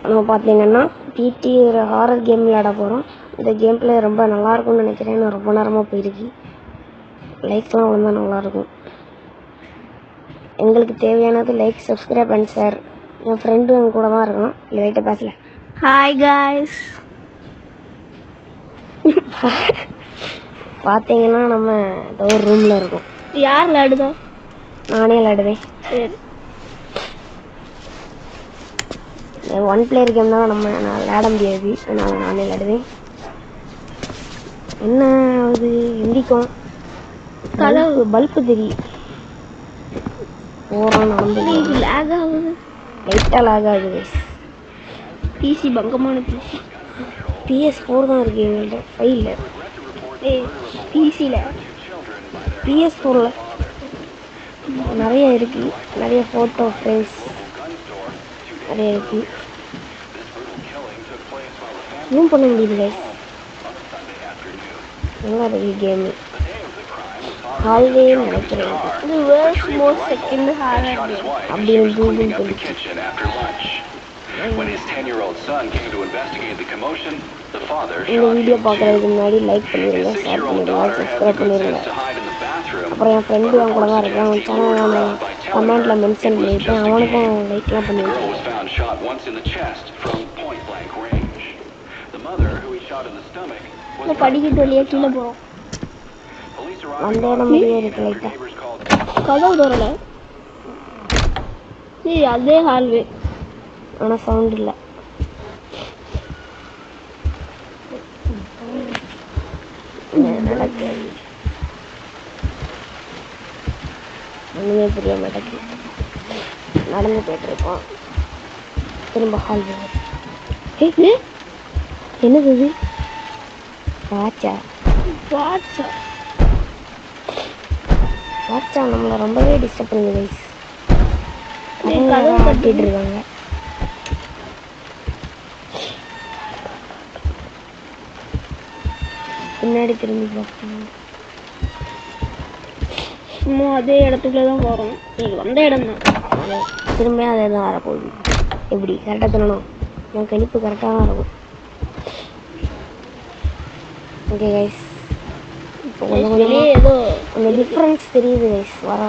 நம்ம பார்த்தீங்கன்னா பிடி ஒரு ஹாரர் கேம் விளையாட போகிறோம். இந்த கேம் பிளே ரொம்ப நல்லாயிருக்கும்னு நினைக்கிறேன். நான் ரொம்ப நேரமாக போயிருக்கு. லைக்ஸ்லாம் விழுந்தா நல்லாயிருக்கும். எங்களுக்கு தேவையானது லைக், சப்ஸ்கிரைப் அண்ட் ஷேர். என் ஃப்ரெண்டு என் கூட தான் இருக்கான். லைட்டாக பேசல. Hi guys. பார்த்தீங்கன்னா நம்ம ஏதோ ஒரு ரூமில் இருக்கோம். யார் விளையாடுதா? நானே விளையாடுவேன். சரி, ஒன் பிளேயர் கேம் தான் நான் விளையாட முடியாது. அதனால் நானே விளையாடுவேன். என்ன அது எந்திக்கும் பல்பு தெரியும். போகிறோம் நடந்து லேக் ஆகுது. லைட்டாக லேக் ஆகுது. PC பங்கமான PC. PS4 தான் இருக்குது எங்கள்கிட்ட. 5 பிசியில் PS4ல் நிறைய இருக்குது. நிறைய ஃபோட்டோ ஃப்ரேம்ஸ் நிறைய இருக்குது. ஜூம் பண்ண முடியுது கைஸ். நல்லா இருக்குது கேமு. ஹால்வே நினைக்கிறேன். இது world's most second horror game அப்படின்னு கூகுள் சொல்லிச்சு. இந்த வீடியோ பார்க்குறதுக்கு முன்னாடி லைக் பண்ணிடுங்க, ஷேர் பண்ணிடுங்க, சப்ஸ்கிரைப் பண்ணிடுங்க. அப்புறம் என் ஃப்ரெண்டு அவன் கூட தான் இருக்கான். அவன் சேனல் நான் கமெண்ட்டில் மென்ஷன் பண்ணியிருப்பேன். அவனுக்கும் லைக்லாம் பண்ணியிருக்கேன். இந்த படிக்கட்டு வழியாக கீழே போகிறோம். வந்த இடம் மாதிரியே இருக்கு. லைட்டாக கதவு தோறல. அதே ஹால்வே, ஆனால் சவுண்ட் இல்லை. நடக்கு ஒன்றுமே புரிய மாட்டேங்குது. நடந்து போயிட்டுருக்கோம். திரும்ப ஹால்வே. என்னது இது? வாட்சா வாட்சா நம்மளை ரொம்பவே டிஸ்டர்ப் பண்ணுது கைஸ். கட்டிட்டு இருக்காங்க. பின்னாடி திரும்பி பார்க்கணும். சும்மா அதே இடத்துக்குள்ள தான் போகிறோம். நீங்கள் வந்த இடம் தான். திரும்ப அதே தான் வரப்போகுது. எப்படி கரெக்டாக சொல்லணும். என் கணிப்பு கரெக்டாக தான் இருக்கும். ஓகே கைஸ், இப்போ கொஞ்சம் ஏதோ கொஞ்சம் டிஃப்ரென்ஸ் தெரியுது கைஸ். வர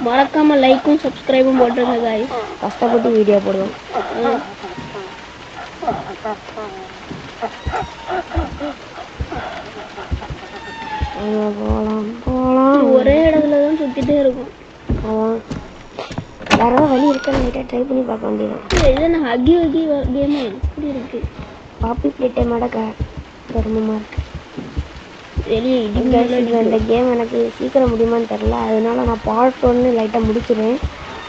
மறக்காம லைக்கும் சப்ஸ்கிரைபும் போட்டுருங்க காய்ஸ். கஷ்டப்பட்டு வீடியோ போடுவோம். போகலாம் ஒரே இடத்துல தான் சுற்றிட்டே இருக்கும். அதான் வேற ஏதாவது வழி இருக்கான்னு லைட்டாக ட்ரை பண்ணி பார்க்க வேண்டியதான். இது என்ன ஹக்கி கேம் இப்படி இருக்கு? பாப்பி பிளேட்டை மடக்க கர்மமாக இருக்கு. வெளியே இந்த கேம் எனக்கு சீக்கிரம் முடியுமான்னு தெரில. அதனால நான் பார்ட் 1 லைட்டாக முடிச்சிடுவேன்.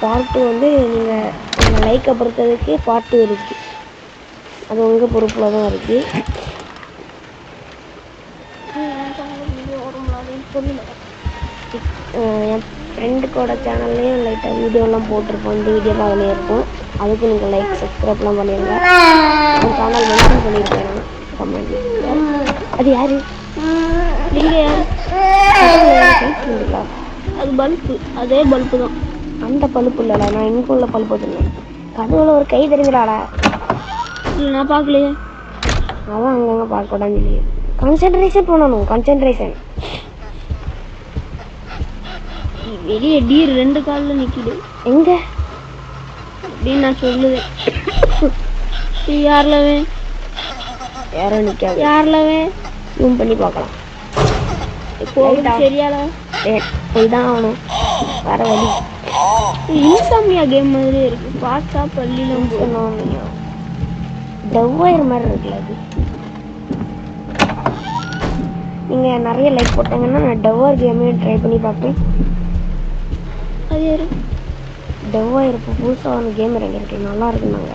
பார்ட் 2 வந்து நீங்கள் லைக்கை பொறுத்ததுக்கு பார்ட் 2 இருக்குது. அது உங்கள் பொறுப்பில் தான் இருக்குது. என் ஃப்ரெண்டுக்கோட சேனல்லையும் லைட்டாக வீடியோலாம் போட்டிருப்போம். இந்த வீடியோலாம் அதிலே இருக்கும். அதுக்கு நீங்கள் லைக் சப்ஸ்கிரைப்லாம் பண்ணிடுங்க. என் சேனல் மென்ஷன் பண்ணியிருக்கேன் நான் கமெண்ட். அது யார்? அது பல்பு, அதே பல்பு தான். அந்த பல்பு இல்லைடா, நான் இங்கே உள்ள பல்பு வச்சுருந்தேன். கதவுல ஒரு கை தெரிஞ்சிடாடா. இல்லை நான் பார்க்கலையே. அவன் அங்கங்கே பார்க்கக்கூடாதுன்னு சொல்லி கான்சென்ட்ரேஷன் பண்ணணும். கான்சென்ட்ரேஷன். வெளியே டீர் 2 காலில் நிற்கிது. எங்க அப்படின்னு நான் சொல்லுவேன். யார்லவே யாரோ நிற்காது. யார்லவே ஜூம் பண்ணி பார்க்கலாம். இப்போ சரியால போய் தான் ஆகணும். வர வழி. இன்சாமியா கேம் மாதிரி இருக்கு. பாட்சா பள்ளியிலும் டவ்வாயிரம் மாதிரி இருக்குல்ல அது. நீங்கள் நிறைய லைக் போட்டாங்கன்னா நான் டவ்வார் கேமே ட்ரை பண்ணி பார்ப்பேன். அது யாரு? டவ்வாயிரம் இப்போ புதுசாக ஒரு கேம் இறங்கியிருக்கு. நல்லா இருக்குன்னாங்க.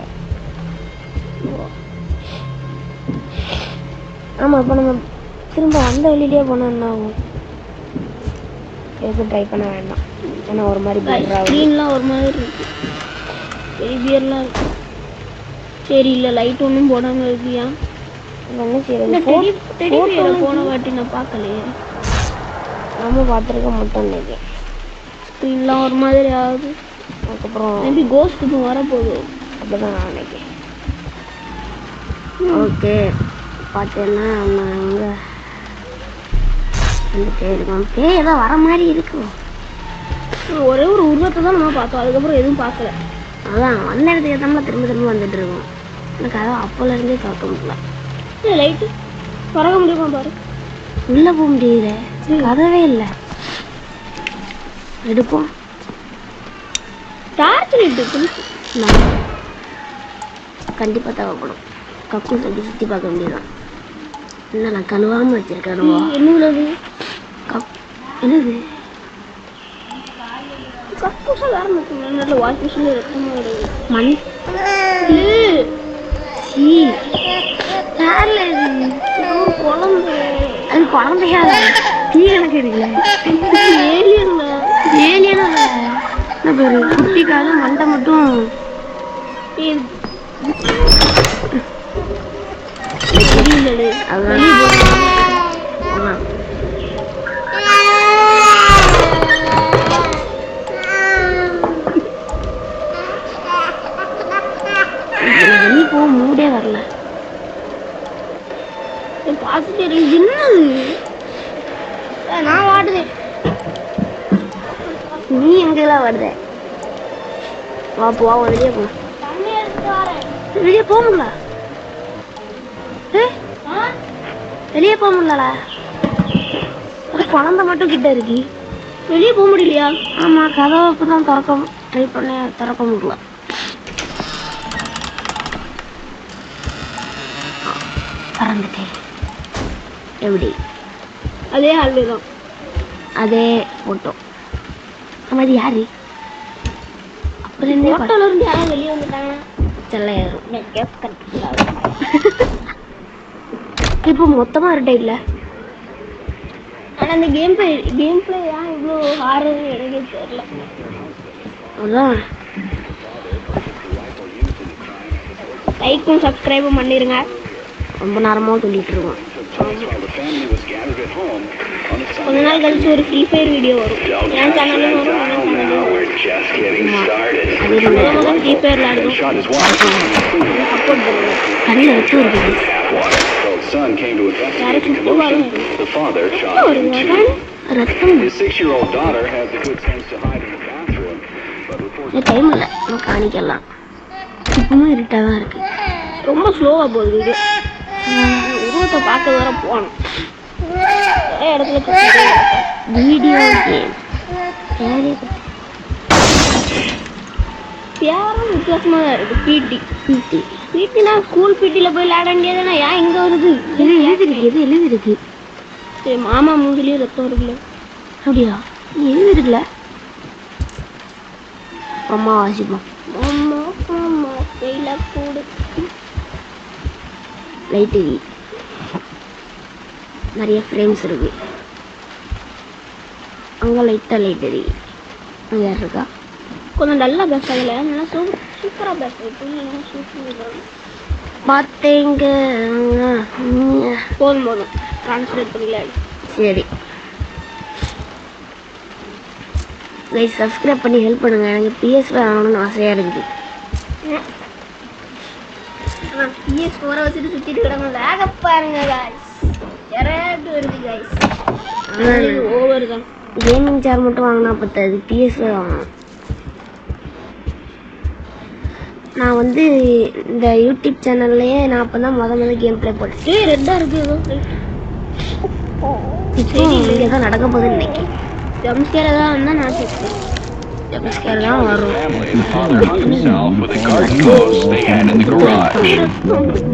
ஆமாம், இப்போ நம்ம திரும்ப அந்த வழியிலே போனால் என்ன ஆகும்? எதுவும் ட்ரை பண்ண வேண்டாம். ஏன்னா ஒரு மாதிரி ஸ்க்ரீன்லாம் ஒரு மாதிரி இருக்கு. பெரியலாம் இருக்கு. சரி, இல்லை லைட் ஒன்றும் போடாமல் இருக்கியா? என்ன செய்யறது? போன வாட்டி நான் பார்க்கலையே. நம்ம பார்த்துருக்க மாட்டோம். ஸ்க்ரீன்லாம் ஒரு மாதிரி ஆகுது. அதுக்கப்புறம் மேபி கோஸ்ட் இப்போ வரப்போகுது. அப்படிதான் நான் நினைக்கிறேன். ஓகே பார்த்தேன்னா நாங்கள் இருக்கோம். பேய் ஏதோ வர மாதிரி இருக்கும். ஒரே ஒரு உருவத்தை தான் நம்ம பார்த்தோம், அதுக்கப்புறம் எதுவும் பார்க்கல. அதான் வந்த இடத்துக்கு ஏற்றாமல் திரும்ப திரும்ப வந்துட்டு இருக்கோம். எனக்கு அதான் அப்போலேருந்தே பார்க்க முடியல. லைட்டு பறக்க முடியுமா பாரு. உள்ளே போக முடியல, கதவே இல்லை. எடுப்போம் டார்ச் லைட்டு கண்டிப்பாக தேவைப்படும். கப்பு சொல்லி சுற்றி பார்க்க வேண்டியதான். என்ன நான் கழுவாமல் வச்சிருக்கேனுவா? என்னது என்னது கக்கூசா வேற நல்ல வாஷ் மிஷின்ல ரத்தமா வருது. மண் குழந்தை அது குழந்தையா தீ எனக்கு இருக்குல்ல. ஏலியனா பேரு குட்டிக்காக மண்டை மட்டும் தெரியல. வெளியே போக மூடே வரல. பார்த்துட்டு என்னது நான் வாடுதேன். நீ எங்கெல்லாம் வருத? வா போவா வெளியே போ. வெளியே போக முடியல. வெளியே போக முடியல. ஒரு குழந்தை மட்டும் கிட்ட இருக்கு. வெளியே போக முடியலையா? ஆமா கதவை இப்பதான் ட்ரை பண்ண திறக்க முடியல. திறந்துட்டேன். எப்படி? அதே ஆளு தான், அதே போட்டோ. ஆமா இது யாரு? அப்புறம் போட்டோல இருந்து யாரும் வெளியே வந்துட்டாங்க. செல்லையாரும் இப்போ மொத்தமா இருட்டே இல்லை. ஆனா அந்த கேம் பிளே ஏன் இவ்வளோ ஹாரர் எனக்கே தெரியல. அதான் லைக்கும் சப்ஸ்கிரைபும் பண்ணிருங்க. ரொம்ப நேரமாக சொல்லிட்டு இருக்கோம். கொஞ்ச நாள் கழிச்சு ஒரு ஃப்ரீ ஃபயர் வீடியோ வரும். என் சேனலும் வரும், முதல்ல ஃப்ரீ ஃபயர் விளையாடுவோம். சப்போர்ட் பண்ணுங்க. கண்ணில் வச்சு இருக்குது. யாரும் சுட்டு வரும் ரத்தம் டைம் இல்லை. நம்ம காணிக்கலாம். இப்பவும் இருட்டாக தான் இருக்கு. ரொம்ப ஸ்லோவாக போகுது இது. உருவத்தை பார்க்க வர போகணும். நிறைய இடத்துல வீடியோ கேம் பேரும் வித்தியாசமா தான் இருக்கு. பிடினா ஸ்கூல் பிடில போய் விளையாட வேண்டியதுனா ஏன் இங்க வருது? எழுதி இருக்கு. சரி மாமா மூஞ்சிலேயே ரத்தம் இருக்குல்ல. அப்படியா? நீ எழுதி இருக்குல்ல. அம்மா வாசிப்போம். அம்மா அம்மா கையில கூடு லைட் எரி. நிறைய ஃப்ரேம்ஸ் இருக்கு. அங்கே லைட் எரி. அங்கே யார் இருக்கா? கொஞ்சம் நல்லா பேசாதல, நல்லா சூப்பராக பேசுறேன். பார்த்தேங்க. போதும் ட்ரான்ஸ்லேட் பண்ணிக்கலாம். சரி கைஸ் சப்ஸ்கிரைப் பண்ணி ஹெல்ப் பண்ணுங்க. எனக்கு PS வாங்கணும்னு ஆசையாக இருக்குது. PS4 வச்சுட்டு சுற்றிட்டு கிடங்க. லேக பாருங்க காய்ஸ், யாராவது வருது காய்ஸ். ஓவர் தான். கேமிங் சேர் மட்டும் வாங்கினா பத்தாது, PS வாங்கணும். நான் வந்து இந்த யூடியூப் சேனல்லையே நான் அப்போ தான் முதல்ல கேம் ப்ளே போட்டு ரெட்டாக இருக்குது. இப்போ இங்கே தான் நடக்க போகுதுன்னு நினைக்கிறேன். ஜம்ஸ்கேர் தான் வந்தால் நான் சேர்த்தேன். ஜம்ஸ்கேர் தான் வரும்.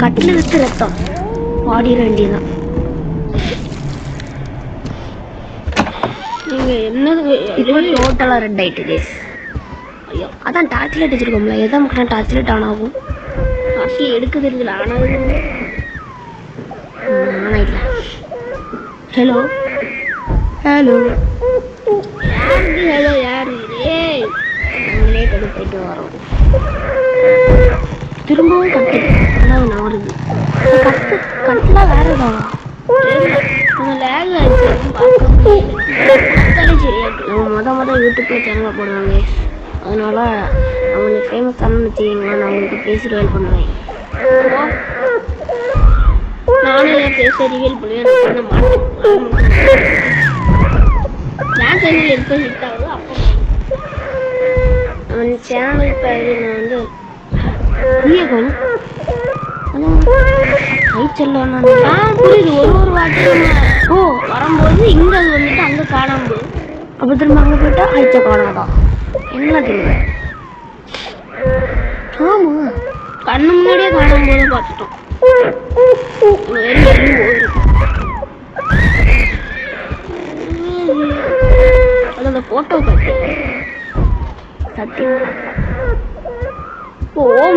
கட்டில் விட்டு ரத்தம் பாடிட வேண்டியதான். நீங்கள் என்னது இப்போ டோட்டலாக ரெட் ஆகிட்டு கேஸ். ஐயோ அதான் டார்ச் லைட் வச்சுருக்கோம்ல, எதாவது மக்கள் டார்ச் லைட் ஆன் ஆகும். காசு எடுக்க தெரியுதுல ஆனால் இல்லை. ஹலோ ஹலோ ஹலோ யாரு? ஏய் நாங்களே கொண்டு போயிட்டு வரோம். திரும்பவும் கட்டு அதான் நான் வருது. கட்டுலாம் வேற தான் லேக் ஆயிடுச்சு. பார்க்க முடியல. சரியா நம்ம மொதல் யூடியூப்ல சேனலை போடுவாங்க. அதனால அவங்க ஃபேமஸ் ஆனு வச்சுக்கீங்களா, நான் உங்களுக்கு பேசி ரிவீல் பண்ணுவேன். நானும் என் பேச ரிவீல் பண்ணுவேன். பண்ண மாட்டேன். நான் சேனல் எப்போ ஹிட் ஆகுது அப்போ அவன் சேனல் பேர் நான் வந்து புரியுது. ஒரு வாட்டி வரும்போது இங்க வந்துட்டு அங்க காணாம போகுது. அப்ப திரும்ப அங்க போயிட்டா ஐச்ச காணாதான் என்ன திரும்ப. ஆமா, கண்ணு முன்னாடியே காணாம போது பார்த்துட்டோம். அது அந்த போட்டோ பார்த்து சத்தியம்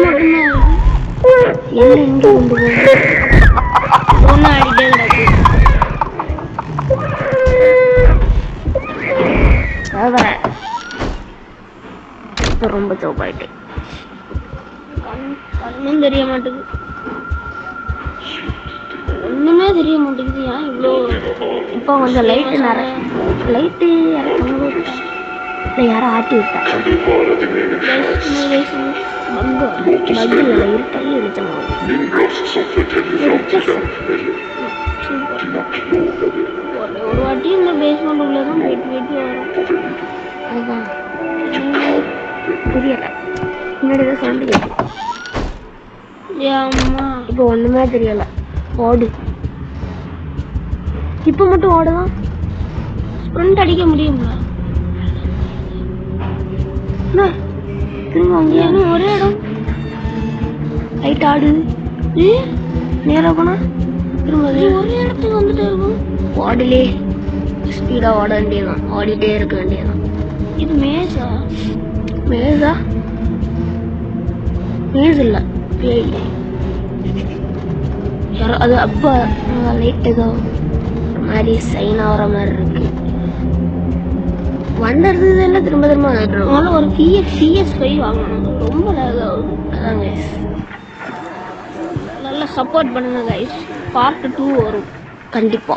மட்டும்தான் என்ன இங்க கொண்டு போகுது. ஒன்னு ஆடிட்டே கிடக்கு. இப்ப ரொம்ப சோப்பாயிட்டு கண்ணும் தெரிய மாட்டேங்குது, ஒண்ணுமே தெரிய மாட்டேங்குது. ஏன் இவ்வளோ இப்போ கொஞ்சம் லைட்டு லைட்டு யாரும் ஆட்டி விட்டா பக்கில் இருட்டே வெளிச்சமா ஒரு வாட்டி இந்த பேஸ்மெண்ட் உள்ளதான் வெட்டி வரும். அதுதான் புரியல. முன்னாடிதான் சவுண்டு கேட்கும். அம்மா இப்போ ஒண்ணுமே தெரியல. ஓடு இப்போ மட்டும் ஓடுதான். ஸ்ப்ரிண்ட் அடிக்க முடியுமா? திரும்ப அங்கே ஒரே இடம் லைட் ஆடுது. நேரம் போனா திரும்ப ஒரே இடத்துக்கு வந்துட்டே இருக்கும். ஓடலே ஸ்பீடா ஓட வேண்டியதான், ஓடிட்டே இருக்க வேண்டியதான். இது மேஸா? மேஸா? மேஸ் இல்ல, பேய். அது அப்ப லைட் ஏதோ மாதிரி சைன் ஆகிற மாதிரி இருக்கு. வந்துடுறது எல்லாம் திரும்ப திரும்ப அதனால ஒரு PS5 வாங்கணும். ரொம்ப லேக் ஆகுது. அதாங்க நல்லா சப்போர்ட் பண்ணுங்க கைஸ். பார்ட் 2 வரும் கண்டிப்பா.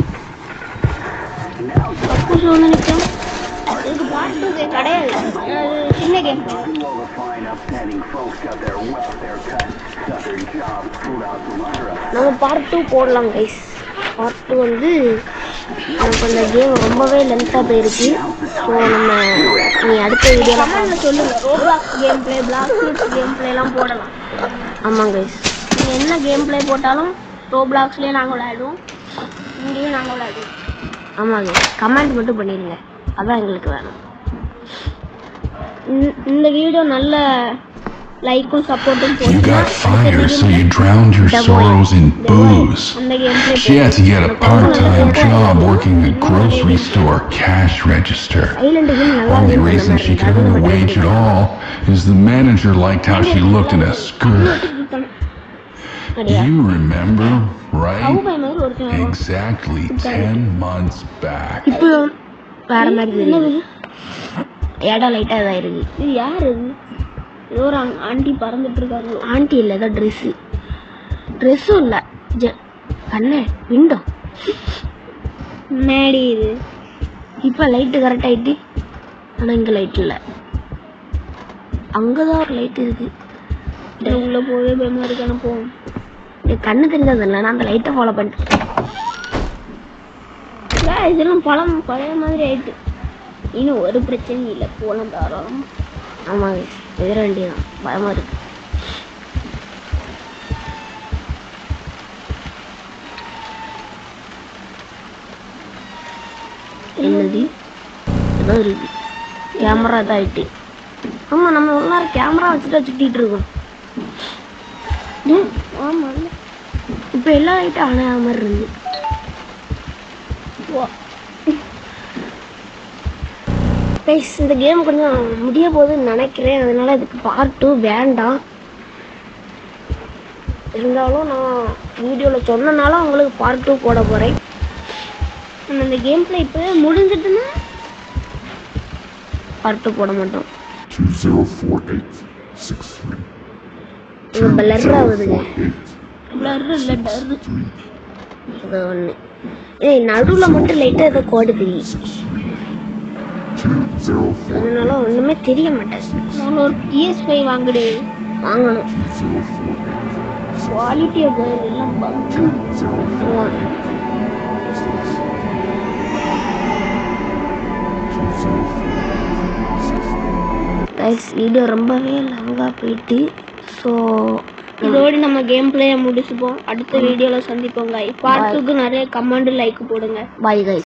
சப்போஸ் வந்து நிற்கும். அதுக்கு பார்ட் 2 கிடையாது, அது சின்ன கேம். நம்ம பார்ட் 2 போடலாம் கைஸ். பார்ட் 2 வந்து நமக்கு அந்த கேம் ரொம்பவே லென்த்தாக போயிருக்கு. ஸோ நம்ம நீ அடுத்த வீடியோவில் சொல்லுங்க. Roblox game play, block game பிளேலாம் போடலாம். ஆமாம் கைஸ், நீங்கள் என்ன கேம் பிளே போட்டாலும் ரோப்ளாக்ஸ்லேயே நாங்கள் விளையாடுவோம், இங்கேயும் நாங்கள் விளையாடுவோம். ஆமாங்க, கமெண்ட் மட்டும் பண்ணிடுங்க, அதான் எங்களுக்கு வேணும். இந்த வீடியோ நல்ல லைக்கும் சப்போர்ட்டும் You got fired, so you drowned your sorrows in booze. She had to get a part-time job working a grocery store cash register. Only reason she could earn a wage at all is the manager liked how she looked in a skirt. You remember, right? Exactly 10 months back. இப்போ வேற மாதிரி தெரியுது. இடம் லைட்டாக இதாக இருக்கு. இது யார்? ஏதோ ஒரு ஆண்டி பறந்துட்டு இருக்காங்க. ஆண்டி இல்லை, ஏதோ ட்ரெஸ்ஸும் இல்லை, கண்ணே விண்டோ முன்னாடி. இது இப்போ லைட்டு கரெக்ட் ஆகிட்டு, ஆனால் இங்கே லைட் இல்லை. அங்கே தான் ஒரு லைட் இருக்கு. உள்ளே போவே பயமா இருக்கான போவோம். கண்ணு தெரிஞ்சது இல்லை, நான் அந்த லைட்டை ஃபாலோ பண்ணிட்டேன். இதெல்லாம் பழைய மாதிரி ஆயிட்டு. இன்னும் ஒரு பிரச்சனையும் இல்லை, போலாம் தாராளம். ஆமாங்க, எதிர வேண்டியதான், பயமா இருக்கு. என்னது ஏதோ இருக்கு. கேமரா இதாகிட்டு. ஆமா, நம்ம ஒரு நேரம் கேமரா வச்சுட்டு சுட்டிட்டு இருக்கோம். ஆமா, இப்போ எல்லா லைட்டும் ஆன மாதிரி இருந்து. இந்த கேம் கொஞ்சம் முடிய போகுதுன்னு நினைக்கிறேன். அதனால இதுக்கு பார்ட் 2 வேண்டாம். இருந்தாலும் நான் வீடியோவில் சொன்னனால உங்களுக்கு பார்ட் 2 போட போகிறேன். இந்த கேம் பிளே இப்போ முடிஞ்சிட்டுன்னா பார்ட் 2 போட மாட்டோம். 204863. பிளர் ஆகுதுங்க. அது ஒன்று. நடுவில் மட்டும் லைட்டாக ஏதோ கோடு தெரியும். அதனால ஒன்றுமே தெரிய மாட்டேன். நான் ஒரு PS5 வாங்குடு. வாங்கணும். குவாலிட்டியை எல்லாம் பங்கு. கைஸ் வீடியோ ரொம்பவே லாங்காக போயிட்டு, ஸோ இதோடு நம்ம கேம் பிளேயை முடிச்சுப்போம். அடுத்த வீடியோவில் சந்திப்போம். பார்ட் 2க்கு நிறைய கமெண்ட் லைக் போடுங்க. Bye guys.